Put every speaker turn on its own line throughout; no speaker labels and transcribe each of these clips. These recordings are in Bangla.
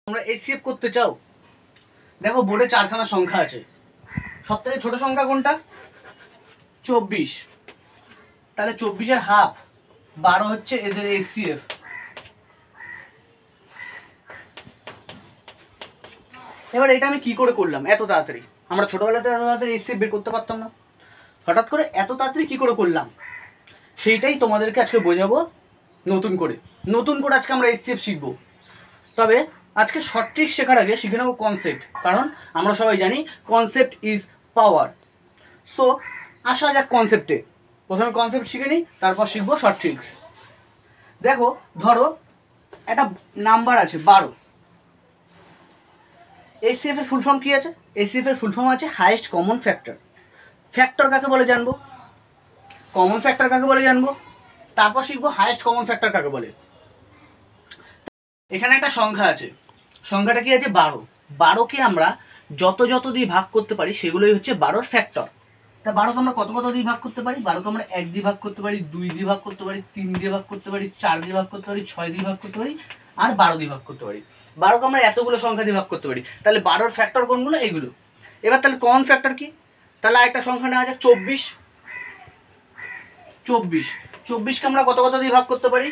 তোমরা এইচসিএফ করতে চাও, দেখো বোর্ডে চারখানা সংখ্যা আছে। সবথেকে ছোট সংখ্যা কোনটা? 24। তাহলে 24-এর হাফ 12 হচ্ছে এদের এইচসিএফ। এবার এটা আমি কি করে করলাম এত তাড়াতাড়ি? আমরা ছোটবেলাতে এত তাড়াতাড়ি এইচসিএফ বের করতে পারতাম না, হঠাৎ করে এত তাড়াতাড়ি কি করে করলাম সেইটাই তোমাদেরকে আজকে বোঝাবো। নতুন করে আজকে আমরা এইচসিএফ শিখবো। তবে আজকে শর্ট ট্রিক শেখার আগে শিখে নেবো কনসেপ্ট, কারণ আমরা সবাই জানি কনসেপ্ট ইজ পাওয়ার। সো আসা যাক কনসেপ্টে। প্রথমে কনসেপ্ট শিখে নিই, তারপর শিখবো শর্ট ট্রিক্স। দেখো ধরো একটা নাম্বার আছে 12। এইচসিএফ এর ফুল ফর্ম কি আছে? এইচসিএফ এর ফুল ফর্ম আছে হাইয়েস্ট কমন ফ্যাক্টর। ফ্যাক্টর কাকে বলে জানবো, কমন ফ্যাক্টর কাকে বলে জানবো, তারপর শিখবো হাইয়েস্ট কমন ফ্যাক্টর কাকে বলে। এখানে একটা সংখ্যা আছে, সংখ্যাটা কি আছে? 12। 12কে আমরা যত দিয়ে ভাগ করতে পারি সেগুলোই হচ্ছে 12-র ফ্যাক্টর। তা 12কে আমরা কত দিয়ে ভাগ করতে পারি? 12কে আমরা 1 দিয়ে ভাগ করতে পারি, 2 দিয়ে ভাগ করতে পারি, 3 দিয়ে ভাগ করতে পারি, 4 দিয়ে ভাগ করতে পারি, 6 দিয়ে ভাগ করতে পারি, আর 12 দিয়ে ভাগ করতে পারি। 12কে আমরা এতগুলো সংখ্যা দিয়ে ভাগ করতে পারি। তাহলে 12-র ফ্যাক্টর কোনগুলো? এইগুলো। এবার তাহলে কমন ফ্যাক্টর কি? তাহলে আরেকটা সংখ্যা নেওয়া যাক 24। 24কে আমরা কত দিয়ে ভাগ করতে পারি?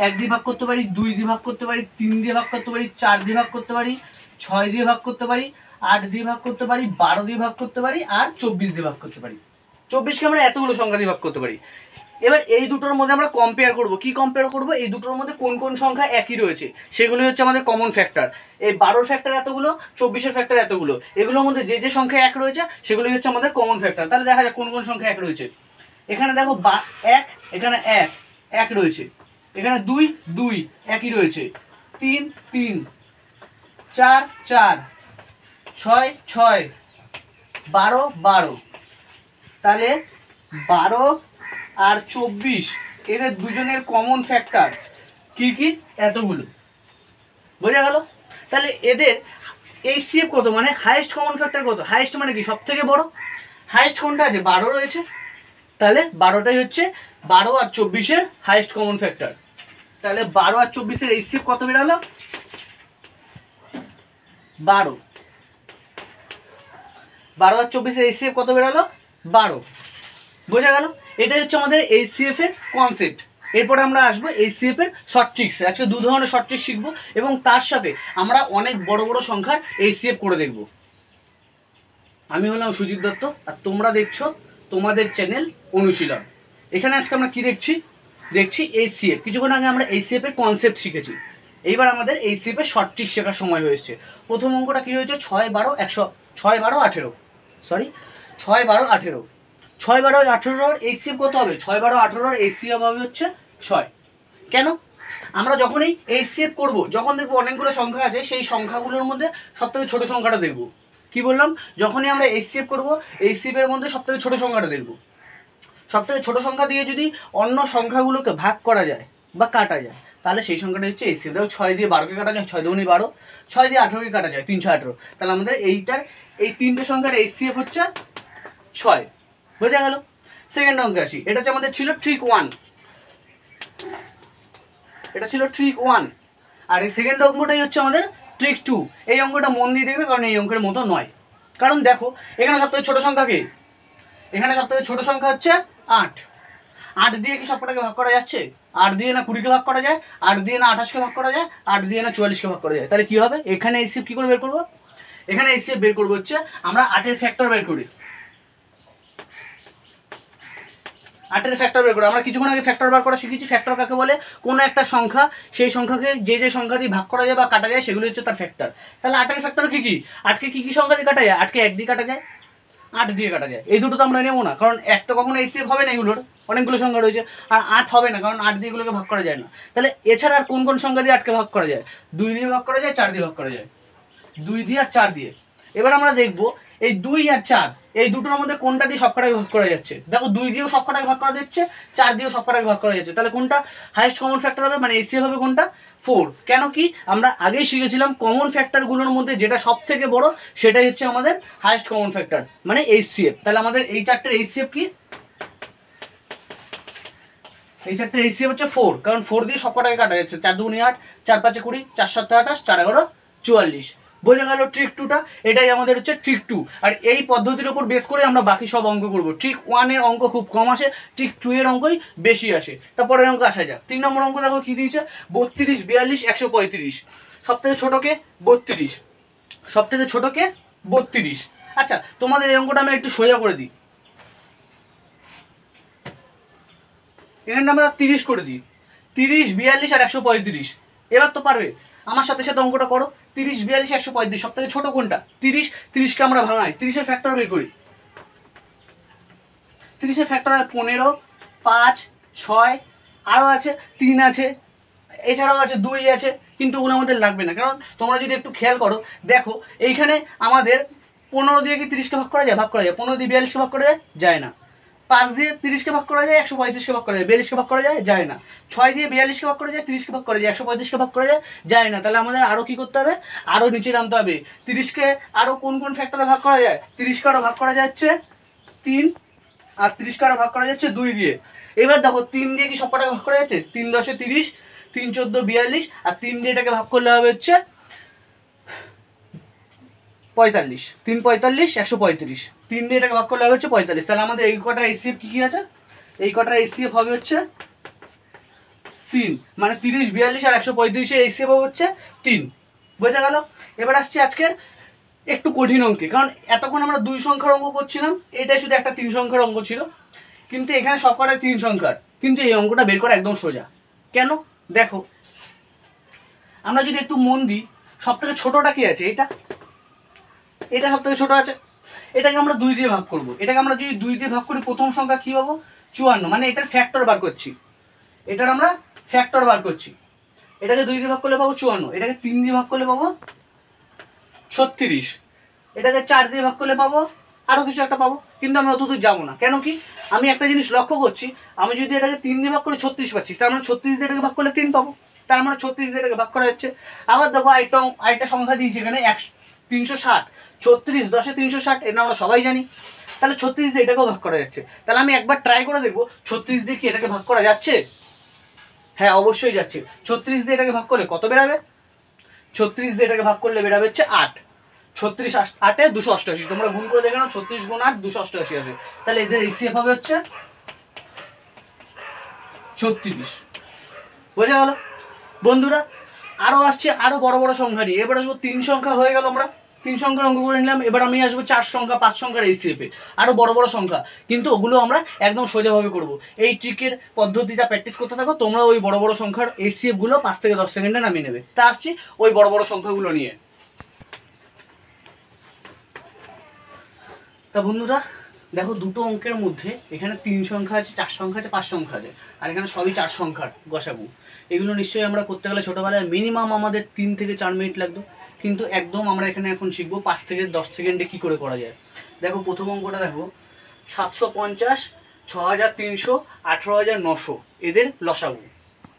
1 দিয়ে ভাগ করতে পারি, 2 দিয়ে ভাগ করতে পারি, 3 দিয়ে ভাগ করতে পারি, 4 দিয়ে ভাগ করতে পারি, 6 দিয়ে ভাগ করতে পারি, 8 দিয়ে ভাগ করতে পারি, 12 দিয়ে ভাগ করতে পারি, আর 24 দিয়ে ভাগ করতে পারি। 24কে আমরা এতগুলো সংখ্যা দিয়ে ভাগ করতে পারি। এবার এই দুটোর মধ্যে আমরা কম্পেয়ার করব। কি কম্পেয়ার করব? এই দুটোর মধ্যে কোন সংখ্যা একই রয়েছে সেগুলো হচ্ছে আমাদের কমন ফ্যাক্টর। এই 12-র ফ্যাক্টর এতগুলো, 24-এর ফ্যাক্টর এতগুলো, এগুলোর মধ্যে যে সংখ্যা এক রয়েছে সেগুলোই হচ্ছে আমাদের কমন ফ্যাক্টর। তাহলে দেখা যাক কোন সংখ্যা এক রয়েছে। এখানে দেখো 1, এখানে 1 রয়েছে, এখানে 2 একই রয়েছে, 3 4 6 12 তাহলে 12 আর 24 এদের দুজনের কমন ফ্যাক্টর কি? এতগুলো। বোঝা গেল? তাহলে এদের এইচসিএফ কত, মানে হাইয়েস্ট কমন ফ্যাক্টর কত? হাইয়েস্ট মানে কি? সব থেকে বড়। হাইয়েস্ট কোনটা আছে? 12 রয়েছে। তাহলে 12টাই হচ্ছে 12 আর 24-এর হাইয়েস্ট কমন ফ্যাক্টর। তাহলে 12 আর 24-এর এইচসিএফ কত বেরালো? 12। 12 আর 24-এর এইচসিএফ কত বেরালো? 12। বোঝা গেল? এটাই হচ্ছে আমাদের এইচসিএফ এর কনসেপ্ট। এরপরে আমরা আসবো এইচসিএফ এর শর্ট ট্রিক্স। আজকে দু ধরনের শর্ট ট্রিক্স শিখবো এবং তার সাথে আমরা অনেক বড় সংখ্যার এইচসিএফ করে দেখব। আমি হলাম সুজিত দত্ত আর তোমরা দেখছো তোমাদের চ্যানেল অনুশীলন। এখানে আজকে আমরা কি দেখছি এইচসিএফ। কিছুক্ষণ আগে আমরা এইচসিএফ এর কনসেপ্ট শিখেছি। এইবার আমাদের এইচসিএফ এর শর্ট ট্রিক্স শেখার সময় হয়েছে। প্রথম অঙ্কটা কি হয়েছে? 6 12 18। 6 12 18 6 12 18-র এইচসিএফ কত হবে? 6 12 18-র এইচসিএফ হবে হচ্ছে 6। কেন? আমরা যখনই এইচসিএফ করব, যখন দেখবো অনেকগুলো সংখ্যা আছে, সেই সংখ্যাগুলোর মধ্যে সবথেকে ছোট সংখ্যাটা দেখব। কি বললাম? যখনই আমরা এইচসিএফ করব, এইচসিএফ এর মধ্যে সবথেকে ছোট সংখ্যাটা দেখব। সবথেকে ছোট সংখ্যা দিয়ে যদি অন্য সংখ্যাগুলোকে ভাগ করা যায় বা কাটা যায়, তাহলে সেই সংখ্যাটা হচ্ছে এইচসিএফ। দেখো 6 দিয়ে 12কে কাটা যায়, 6 দুগুণে 12। 6 দিয়ে 18কে কাটা যায়, 318। তাহলে আমাদের এই তিনটে সংখ্যার এইচসিএফ হচ্ছে 6। বোঝা গেল? সেকেন্ড অঙ্কে আসি। এটা হচ্ছে আমাদের ছিল ট্রিক 1। এটা ছিল ট্রিক 1। আর এই সেকেন্ড অঙ্কটাই হচ্ছে আমাদের ট্রিক 2। এই অঙ্কটা মন দিয়ে দেখবে, কারণ এই অঙ্কের মতো নয়। কারণ দেখো এখানে সবথেকে ছোট সংখ্যা কে? এখানে সবথেকে ছোট সংখ্যা হচ্ছে 8। 8 দিয়ে কি সবকটাকে ভাগ করা যাচ্ছে? 8 দিয়ে না 20-কে ভাগ করা যায়, 8 দিয়ে না 28-কে ভাগ করা যায়, 8 দিয়ে না 44-কে ভাগ করা যায়। তাহলে কি হবে? এখানে এইচসিএফ কি করে বের করবো? এখানে এইচসিএফ বের করবো হচ্ছে আমরা 8-এর ফ্যাক্টর বের করি। 8-এর ফ্যাক্টর বের করে আমরা কিছুক্ষণ আগে ফ্যাক্টর বার করা শিখেছি। ফ্যাক্টর কাকে বলে? কোনো একটা সংখ্যা, সেই সংখ্যাকে যে সংখ্যা দিয়ে ভাগ করা যায় বা কাটা যায় সেগুলো হচ্ছে তার ফ্যাক্টর। তাহলে 8-এর ফ্যাক্টর কি? 8কে কি সংখ্যা দিয়ে কাটা যায়? 8কে 1 দিয়ে কাটা যায়, 8 দিয়ে কাটা যায়। এই দুটো তো আমরা নেবো না, কারণ 1 তো কখনো এইচসিএফ হবে না, এগুলোর অনেকগুলো সংখ্যা রয়েছে। আর 8 হবে না, কারণ 8 দিয়ে এগুলোকে ভাগ করা যায় না। তাহলে এছাড়া আর কোন সংখ্যা দিয়ে 8কে ভাগ করা যায়? 2 দিয়ে ভাগ করা যায়, 4 দিয়ে ভাগ করা যায়। 2 দিয়ে আর 4 দিয়ে। এবার আমরা দেখবো এই 2 আর 4 এই দুটোর মধ্যে কোনটা দিয়ে সবকটাকে ভাগ করা যাচ্ছে। দেখো 2 দিয়েও সবকটাকে ভাগ করা যাচ্ছে, 4 দিয়েও সবকটাকে ভাগ করা যাচ্ছে। তাহলে কোনটা হাইয়েস্ট কমন ফ্যাক্টর হবে, মানে এইচসিএফ হবে কোনটা? 4। কেন কি? আমরা আগেই শিখেছিলাম কমন ফ্যাক্টরগুলোর মধ্যে যেটা সব থেকে বড় সেটাই হচ্ছে আমাদের হাইয়েস্ট কমন ফ্যাক্টর, মানে এইচসিএফ। তাহলে আমাদের এই চারটের এইচসিএফ কি? এই চারটের এইচসিএফ হচ্ছে 4, কারণ 4 দিয়ে সবকটাকে কাটা যাচ্ছে। 4 দুগুণে 8, 4 5 20, 4 7 28, 4 11 44। বোঝা গেল ট্রিক 2টা? এটাই আমাদের হচ্ছে ট্রিক 2। আর এই পদ্ধতির উপর বেস করে আমরা বাকি সব অঙ্ক করব। ট্রিক 1 এর অঙ্ক খুব কম আসে, ট্রিক 2 এর অঙ্কই বেশি আসে। তারপরের অঙ্ক আসা যাক। 3 নম্বর অঙ্ক দেখো কি দিয়েছে, 32, 42, 135। সব থেকে ছোটকে 32, সব থেকে ছোটকে 32। আচ্ছা, তোমাদের এই অঙ্কটা আমি একটু সোজা করে দিই। এখানে আমরা 30 করে দিই, 30, 42 আর 135। এবার তো পারবে, আমার সাথে সাথে অঙ্কটা করো। 30, 42, 135, সব থেকে ছোট কোনটা? 30। 30কে আমরা ভাঙাই, 30-এর ফ্যাক্টর বের করি। 30-এর ফ্যাক্টর 15, 5, 6, আরও আছে 3 আছে, এছাড়াও আছে 2 আছে, কিন্তু ওগুলো আমাদের লাগবে না। কারণ তোমরা যদি একটু খেয়াল করো, দেখো এইখানে আমাদের 15 দিয়ে কি 30কে ভাগ করা যায়? ভাগ করা যায়। 15 দিয়ে 42কে ভাগ করা যায়? যায় না। 5 দিয়ে 30কে ভাগ করা যায়? 135কে ভাগ করা যায়। 42কে ভাগ করা যায়? যায় না। 6 দিয়ে 42কে ভাগ করা যায়? 30কে ভাগ করা যায়। 135কে ভাগ করা যায়? যায় না। তাহলে আমাদের আরও কি করতে হবে? আরও নিচে নামতে হবে। 30কে আরও কোন কোন ফ্যাক্টরে ভাগ করা যায়? 30কে আরও ভাগ করা যাচ্ছে 3, আর 30কে আরও ভাগ করা যাচ্ছে 2 দিয়ে। এবার দেখো 3 দিয়ে কি সব কটাকে ভাগ করা যাচ্ছে? 3 10 30, 3 14 42, আর 3 দিয়ে এটাকে ভাগ করলে হবে হচ্ছে 45। 3 45, 135। 3 দিয়ে এটাকে ভাগ করলে হবে হচ্ছে 45। তাহলে আমাদের এই কটার এইচসিএফ কি আছে? এই কটার এইচসিএফ হবে হচ্ছে 3। মানে 30, 42 আর 135-এর এইচসিএফ হবে হচ্ছে 3। বোঝা গেল? এবার আসছে আজকের একটু কঠিন অঙ্কে। কারণ এতক্ষণ আমরা 2 সংখ্যার অঙ্ক করছিলাম, এটাই শুধু একটা 3 সংখ্যার অঙ্ক ছিল, কিন্তু এখানে সব কটাই 3 সংখ্যার। কিন্তু এই অঙ্কটা বের করা একদম সোজা। কেন? দেখো, আমরা যদি একটু মন দিই, সব থেকে ছোটটা কি আছে? এটা সব থেকে ছোট আছে। এটাকে আমরা 2 দিয়ে ভাগ করব। এটাকে আমরা যদি 2 দিয়ে ভাগ করি, প্রথম সংখ্যা কি পাবো? 54। মানে এটার ফ্যাক্টর বার করছি, এটার আমরা ফ্যাক্টর বার করছি। এটাকে 2 দিয়ে ভাগ করলে পাবো 54, এটাকে 3 দিয়ে ভাগ করলে পাবো 36, এটাকে 4 দিয়ে ভাগ করলে পাবো আরও কিছু একটা পাবো। কিন্তু আমি অত দূর যাবো না। কেন কি? আমি একটা জিনিস লক্ষ্য করছি, আমি যদি এটাকে 3 দিয়ে ভাগ করে 36 পাচ্ছি, তার মানে 36 দিয়ে এটাকে ভাগ করলে 3 পাবো। তার মানে 36 দিয়ে এটাকে ভাগ করা যাচ্ছে। আবার দেখো আরেকটা সংখ্যা দিয়েছি এখানে 360। 36 10-এ 360, এটা আমরা সবাই জানি। তাহলে 36 দিয়ে এটাকেও ভাগ করা যাচ্ছে। তাহলে আমি একবার ট্রাই করে দেখবো 36 দিয়ে কি এটাকে ভাগ করা যাচ্ছে। হ্যাঁ, অবশ্যই যাচ্ছে। 36 দিয়ে এটাকে ভাগ করলে কত বেরাবে? 36 দিয়ে এটাকে ভাগ করলে বেরাবে হচ্ছে 8। 36 8-এ 288। তোমরা গুণ করে দেখে নাও, 36 গুণ 8 288 আছে। তাহলে এদের এইচসিএফ হবে হচ্ছে 36। বোঝা গেল বন্ধুরা? আরও আসছে আরও বড় বড় সংখ্যা নিয়ে। এবার আসবো 3 সংখ্যা হয়ে গেল, আমরা 3 সংখ্যার অঙ্ক করে নিলাম। এবার আমি আসবো 4 সংখ্যা 5 সংখ্যার এইচসিএফে, আরও বড় বড় সংখ্যা। কিন্তু ওগুলো আমরা একদম সোজাভাবে করব। এই ট্রিকের পদ্ধতিটা প্র্যাকটিস করতে থাকো, তোমরা ওই বড় বড় সংখ্যার এইচসিএফগুলো 5 থেকে 10 সেকেন্ডে নামিয়ে নেবে। তা আসছি ওই বড় বড় সংখ্যাগুলো নিয়ে। তা বন্ধুরা দেখো, দুটো অঙ্কের মধ্যে এখানে 3 সংখ্যা আছে, 4 সংখ্যা আছে, 5 সংখ্যা আছে, আর এখানে সবই 4 সংখ্যার গসাগু। এগুলো নিশ্চয়ই আমরা করতে গেলে ছোটোবেলায় মিনিমাম আমাদের 3 থেকে 4 মিনিট লাগতো, কিন্তু একদম আমরা এখানে এখন শিখবো 5 থেকে 10 সেকেন্ডে কী করে করা যায়। দেখো প্রথম অঙ্কটা দেখো, 750, 6300, 18900 এদের লসাগু,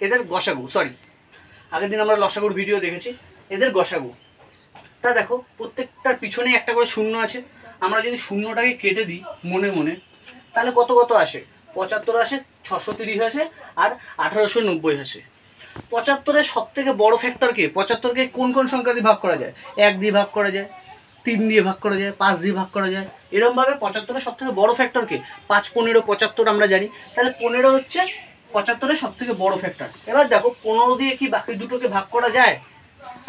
এদের গসাগু, সরি আগের দিন আমরা লসাগুর ভিডিও দেখেছি, এদের গসাগু। তা দেখো প্রত্যেকটার পিছনে একটা করে শূন্য আছে। আমরা যদি শূন্যটাকে কেটে দিই মনে মনে, তাহলে কত কত আসে? 75 আসে, 630 আসে, আর 1890 আসে। 75-এর সব থেকে বড় ফ্যাক্টরকে, 75-কে কোন কোন সংখ্যা দিয়ে ভাগ করা যায়? 1 দিয়ে ভাগ করা যায়, 3 দিয়ে ভাগ করা যায়, 5 দিয়ে ভাগ করা যায়। এরকমভাবে 75-এর সব থেকে বড় ফ্যাক্টরকে 5, 15, 75 আমরা জানি। তাহলে 15 হচ্ছে 75-এর সব থেকে বড় ফ্যাক্টর। এবার দেখো 15 দিয়ে কি বাকি দুটোকে ভাগ করা যায়?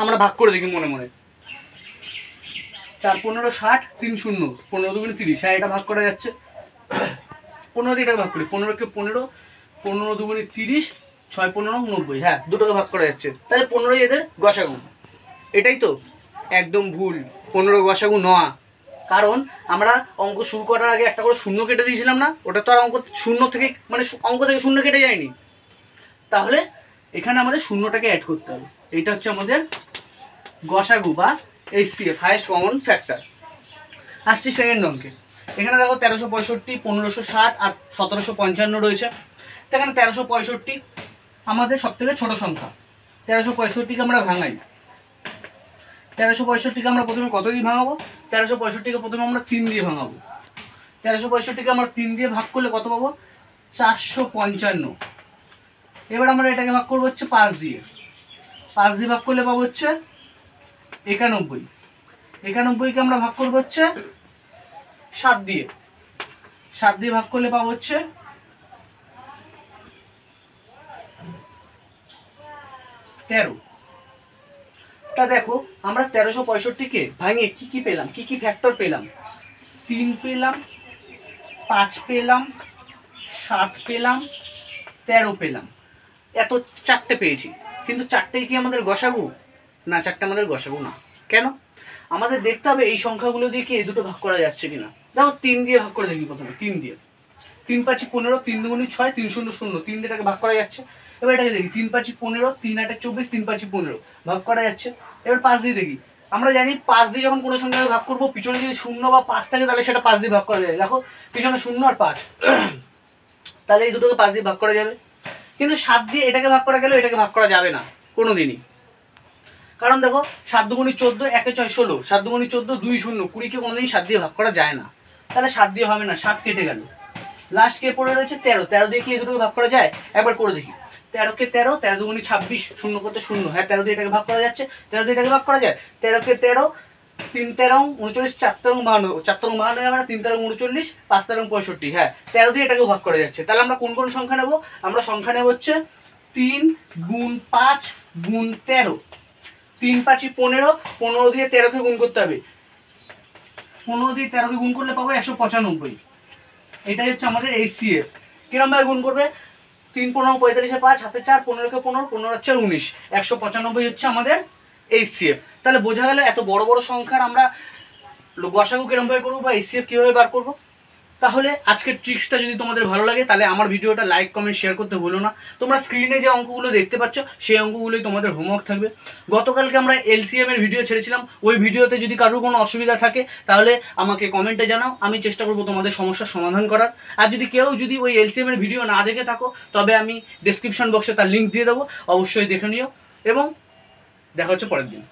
আমরা ভাগ করে দেখি মনে মনে। 4 15 60, 3 0, 15 2 30। হ্যাঁ, এটা ভাগ করা যাচ্ছে। 15 দিয়ে এটা ভাগ করি, 15-কে 15, 15 2 30, 6 15 90। হ্যাঁ, দুটোকে ভাগ করা যাচ্ছে। তাহলে 15-ই এদের গসাগু। এটাই তো? একদম ভুল, 15 গসাগু নয়। কারণ আমরা অঙ্ক শুরু করার আগে একটা করে শূন্য কেটে দিয়েছিলাম না? ওটা তো আর অঙ্ক শূন্য থেকে, মানে অঙ্ক থেকে শূন্য কেটে যায়নি। তাহলে এখানে আমাদের শূন্যটাকে অ্যাড করতে হবে। এইটা হচ্ছে আমাদের গসাগু বা এইচসিএফ, হাইয়েস্ট কমন ফ্যাক্টর। আসছি সেকেন্ড অঙ্কে। এখানে দেখো 1365, 1560 আর 1755 রয়েছে। তো এখানে 1365 আমাদের সব থেকে ছোট সংখ্যা। 1365-কে আমরা ভাঙাই। 1365-কে আমরা প্রথমে কত দিয়ে ভাঙাবো? 1365-কে প্রথমে আমরা 3 দিয়ে ভাঙাবো। 1365-কে আমরা 3 দিয়ে ভাগ করলে কত পাবো? 455। এবার আমরা এটাকে ভাগ করবো হচ্ছে 5 দিয়ে। 5 দিয়ে ভাগ করলে পাবো হচ্ছে 91, 91কে আমরা ভাগ করবো হচ্ছে 7 দিয়ে, 7 দিয়ে ভাগ করলে পাবো হচ্ছে 13। তা দেখো আমরা 1365কে ভাঙে কি কি পেলাম, কি কি ফ্যাক্টর পেলাম? 3 পেলাম, 5 পেলাম, 7 পেলাম, 13 পেলাম, এত 4টে পেয়েছি। কিন্তু 4টেই কি আমাদের গসাগু? না, 4টে আমাদের গসাগু না। কেন? আমাদের দেখতে হবে এই সংখ্যাগুলো দিয়ে কি এই দুটো ভাগ করা যাচ্ছে কিনা। দেখো 3 দিয়ে ভাগ করে দেখি প্রথমে। 3 দিয়ে, 3 5 15, 3 2 6, 3 0 0, 3 দিয়ে এটাকে ভাগ করা যাচ্ছে। এবার এটাকে দেখি 3 5 15, 3 8 24, 3 5 15 ভাগ করা যাচ্ছে। এবার 5 দিয়ে দেখি। আমরা জানি 5 দিয়ে যখন কোনো সংখ্যাকে ভাগ করবো, পিছনে যদি 0 বা 5 থাকে তাহলে সেটা 5 দিয়ে ভাগ করা যায়। দেখো পিছনে 0 আর 5, তাহলে এই দুটোকে 5 দিয়ে ভাগ করা যাবে। কিন্তু 7 দিয়ে এটাকে ভাগ করা গেলেও এটাকে ভাগ করা যাবে না কোনোদিনই। কারণ দেখো 7 2 14, 1 6 16, 7 2 14, 2 0, 20কে কোনোদিন 7 দিয়ে ভাগ করা যায় না। তাহলে 7 দিয়ে হবে না, 7 কেটে গেল। লাস্ট কে পড়ে রয়েছে 13, 13 দিয়ে কি এই দুটোকে ভাগ করা যায়? একবার করে দেখি। 13কে 13, 13 2 26, 0 করতে 0, হ্যাঁ 13 দিয়ে এটাকে ভাগ করা যাচ্ছে। 13 দিয়ে এটাকে ভাগ করা যায়। 13কে 13, 3 13 39, 4 13 52, 4 13 52 হবে না, 3 13 39, 5 13 65, হ্যাঁ 13 দিয়ে এটাকেও ভাগ করা যাচ্ছে। তাহলে আমরা কোন কোন সংখ্যা নেব? আমরা সংখ্যা নেব হচ্ছে 3 গুণ 5 গুণ 13, 3 5 15, 15 দিয়ে 13কে গুণ করতে হবে। 15 দিয়ে 13কে গুণ করলে পাবো 195। এটাই হচ্ছে আমাদের HCF। কিরম ভাবে গুণ করবে? 3 15 45, 5 হাতে 4, 15কে 15, 15 4 19, 195 হচ্ছে আমাদের HCF। তাহলে বোঝা গেল এত বড় বড় সংখ্যার আমরা গসাগু কিরম ভাবে করবো বা HCF কিভাবে বার করবো। তাহলে আজকের ট্রিক্সটা যদি তোমাদের ভালো লাগে তাহলে আমার ভিডিওটা লাইক কমেন্ট শেয়ার করতে ভুলো না। তোমরা স্ক্রিনে যে অঙ্কগুলো দেখতে পাচ্ছ সেই অঙ্কগুলোই তোমাদের হোমওয়ার্ক থাকবে। গতকালকে আমরা LCM এর ভিডিও ছেড়েছিলাম, ওই ভিডিওতে যদি কারোর কোনো অসুবিধা থাকে তাহলে আমাকে কমেন্টে জানাও, আমি চেষ্টা করবো তোমাদের সমস্যার সমাধান করার। আর যদি কেউ যদি ওই LCM এর ভিডিও না দেখে থাকো তবে আমি ডেসক্রিপশন বক্সে তার লিঙ্ক দিয়ে দেবো, অবশ্যই দেখে নিও এবং দেখা হচ্ছে পরের দিন।